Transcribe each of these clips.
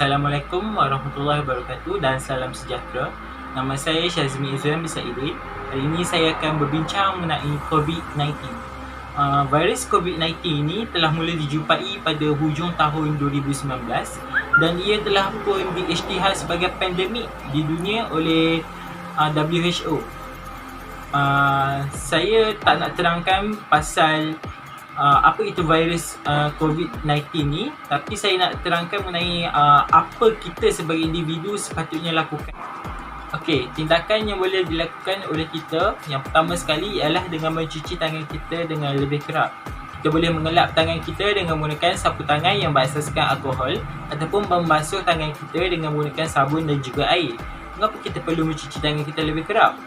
Assalamualaikum warahmatullahi wabarakatuh dan salam sejahtera. Nama saya Syazmi Izzuan Bisaidin. Hari ini saya akan berbincang mengenai COVID-19. Virus COVID-19 ini telah mula dijumpai pada hujung tahun 2019 dan ia telah pun diisytihar sebagai pandemik di dunia oleh WHO. Saya tak nak terangkan pasal apa itu virus COVID-19 ni, tapi saya nak terangkan mengenai apa kita sebagai individu sepatutnya lakukan. Okey, tindakan yang boleh dilakukan oleh kita yang pertama sekali ialah dengan mencuci tangan kita dengan lebih kerap. Kita boleh mengelap tangan kita dengan menggunakan sapu tangan yang berasaskan alkohol ataupun membasuh tangan kita dengan menggunakan sabun dan juga air. Mengapa kita perlu mencuci tangan kita lebih kerap?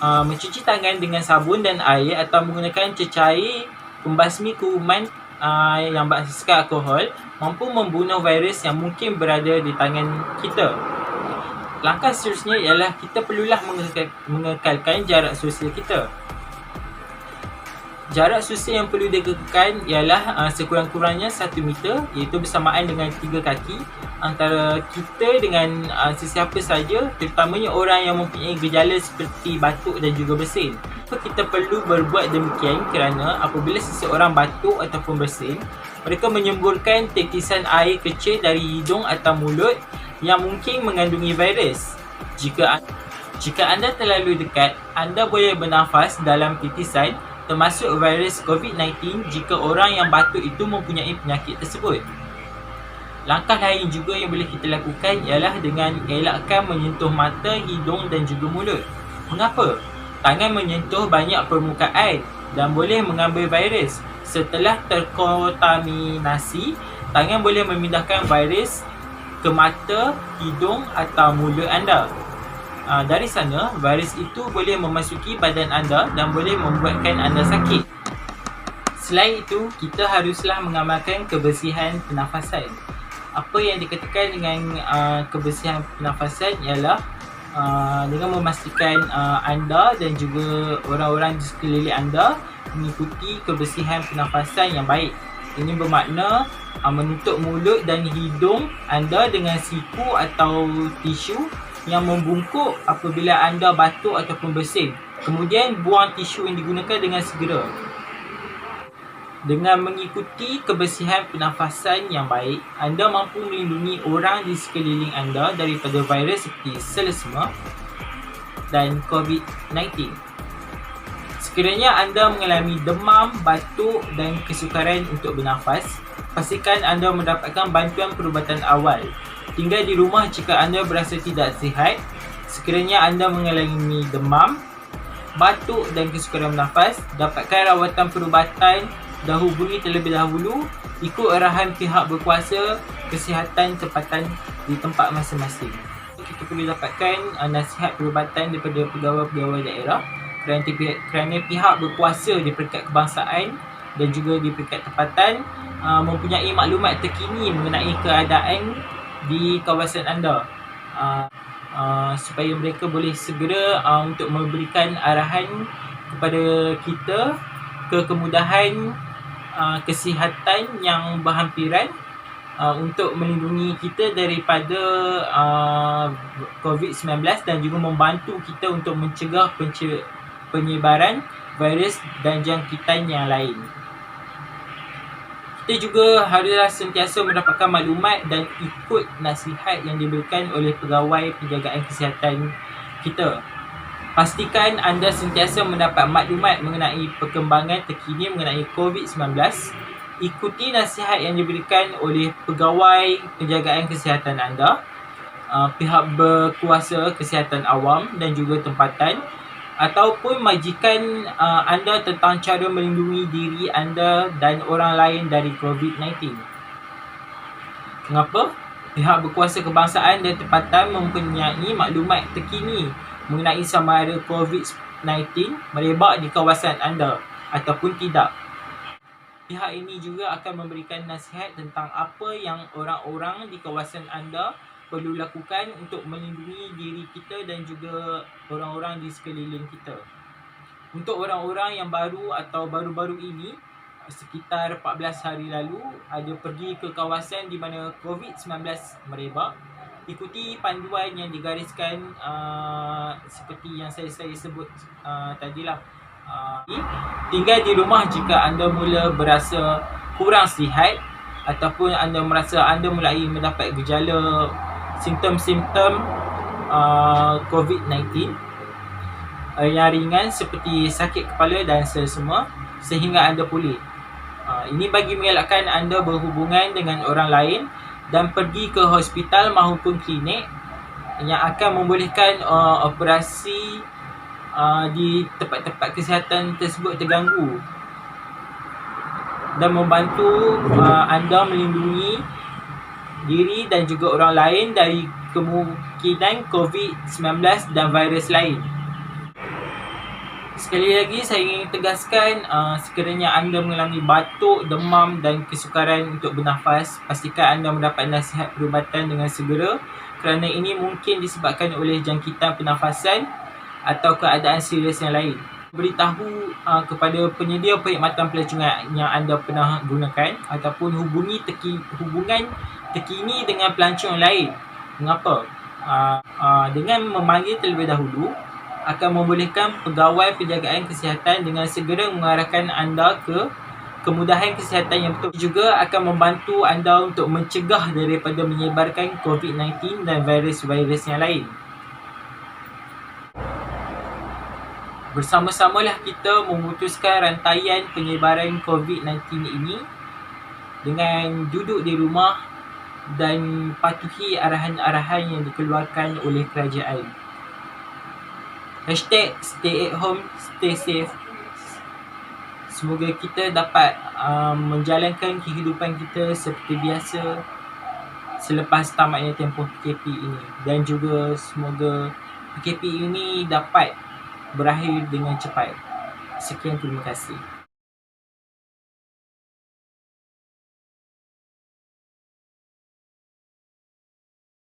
Mencuci tangan dengan sabun dan air atau menggunakan cecair pembasmi kuman yang berasaskan alkohol mampu membunuh virus yang mungkin berada di tangan kita. Langkah seterusnya ialah kita perlulah mengekalkan jarak sosial kita. Jarak sosial yang perlu dikekalkan ialah sekurang-kurangnya 1 meter, iaitu bersamaan dengan 3 kaki antara kita dengan sesiapa saja, terutamanya orang yang mempunyai gejala seperti batuk dan juga bersin. Kita perlu berbuat demikian kerana apabila seseorang batuk ataupun bersin, mereka menyemburkan titisan air kecil dari hidung atau mulut yang mungkin mengandungi virus. Jika anda terlalu dekat, anda boleh bernafas dalam titisan termasuk virus COVID-19 jika orang yang batuk itu mempunyai penyakit tersebut. Langkah lain juga yang boleh kita lakukan ialah dengan elakkan menyentuh mata, hidung dan juga mulut. Mengapa? Tangan menyentuh banyak permukaan dan boleh mengambil virus. Setelah terkontaminasi, tangan boleh memindahkan virus ke mata, hidung atau mulut anda. Dari sana, virus itu boleh memasuki badan anda dan boleh membuatkan anda sakit. Selain itu, kita haruslah mengamalkan kebersihan pernafasan. Apa yang dikatakan dengan kebersihan pernafasan ialah dengan memastikan anda dan juga orang-orang di sekeliling anda mengikuti kebersihan pernafasan yang baik. Ini bermakna menutup mulut dan hidung anda dengan siku atau tisu yang membungkuk apabila anda batuk ataupun bersin. Kemudian buang tisu yang digunakan dengan segera. Dengan mengikuti kebersihan pernafasan yang baik, anda mampu melindungi orang di sekeliling anda daripada virus seperti selesema dan COVID-19. Sekiranya anda mengalami demam, batuk dan kesukaran untuk bernafas, pastikan anda mendapatkan bantuan perubatan awal. Tinggal di rumah jika anda berasa tidak sihat. Sekiranya anda mengalami demam, batuk dan kesukaran bernafas, dapatkan rawatan perubatan dan hubungi terlebih dahulu ikut arahan pihak berkuasa kesihatan tempatan di tempat masing-masing. Kita perlu dapatkan nasihat perubatan daripada pegawai-pegawai daerah kerana pihak berkuasa di peringkat kebangsaan dan juga di peringkat tempatan mempunyai maklumat terkini mengenai keadaan di kawasan anda, supaya mereka boleh segera untuk memberikan arahan kepada kita kemudahan kesihatan yang berhampiran untuk melindungi kita daripada COVID-19 dan juga membantu kita untuk mencegah penyebaran virus dan jangkitan yang lain. Kita juga haruslah sentiasa mendapatkan maklumat dan ikut nasihat yang diberikan oleh pegawai penjagaan kesihatan kita. Pastikan anda sentiasa mendapat maklumat mengenai perkembangan terkini mengenai COVID-19. Ikuti nasihat yang diberikan oleh pegawai penjagaan kesihatan anda, pihak berkuasa kesihatan awam dan juga tempatan, ataupun majikan anda tentang cara melindungi diri anda dan orang lain dari COVID-19. Mengapa? Pihak berkuasa kebangsaan dan tempatan mempunyai maklumat terkini mengenai sama ada COVID-19 merebak di kawasan anda ataupun tidak. Pihak ini juga akan memberikan nasihat tentang apa yang orang-orang di kawasan anda perlu lakukan untuk melindungi diri kita dan juga orang-orang di sekeliling kita. Untuk orang-orang yang baru atau baru-baru ini sekitar 14 hari lalu ada pergi ke kawasan di mana COVID-19 merebak. Ikuti panduan yang digariskan seperti yang saya sebut tadilah. Tinggal di rumah jika anda mula berasa kurang sihat ataupun anda merasa anda mulai mendapat gejala simptom-simptom COVID-19 yang ringan seperti sakit kepala dan semua sehingga anda pulih. Ini bagi mengelakkan anda berhubungan dengan orang lain dan pergi ke hospital maupun klinik yang akan membolehkan operasi di tempat-tempat kesihatan tersebut terganggu dan membantu anda melindungi diri dan juga orang lain dari kemungkinan COVID-19 dan virus lain. Sekali lagi saya ingin tegaskan, sekiranya anda mengalami batuk, demam dan kesukaran untuk bernafas, pastikan anda mendapat nasihat perubatan dengan segera kerana ini mungkin disebabkan oleh jangkitan pernafasan atau keadaan serius yang lain. Beritahu kepada penyedia perkhidmatan pelancongan yang anda pernah gunakan ataupun hubungan terkini dengan pelancong lain. Mengapa? Dengan memanggil terlebih dahulu akan membolehkan pegawai penjagaan kesihatan dengan segera mengarahkan anda ke kemudahan kesihatan yang betul. Juga akan membantu anda untuk mencegah daripada menyebarkan COVID-19 dan virus-virus yang lain. Bersama-samalah kita memutuskan rantaian penyebaran COVID-19 ini dengan duduk di rumah dan patuhi arahan-arahan yang dikeluarkan oleh kerajaan. #stay at home, stay safe. Semoga kita dapat menjalankan kehidupan kita seperti biasa selepas tamatnya tempoh PKP ini. Dan juga semoga PKP ini dapat berakhir dengan cepat. Sekian, terima kasih.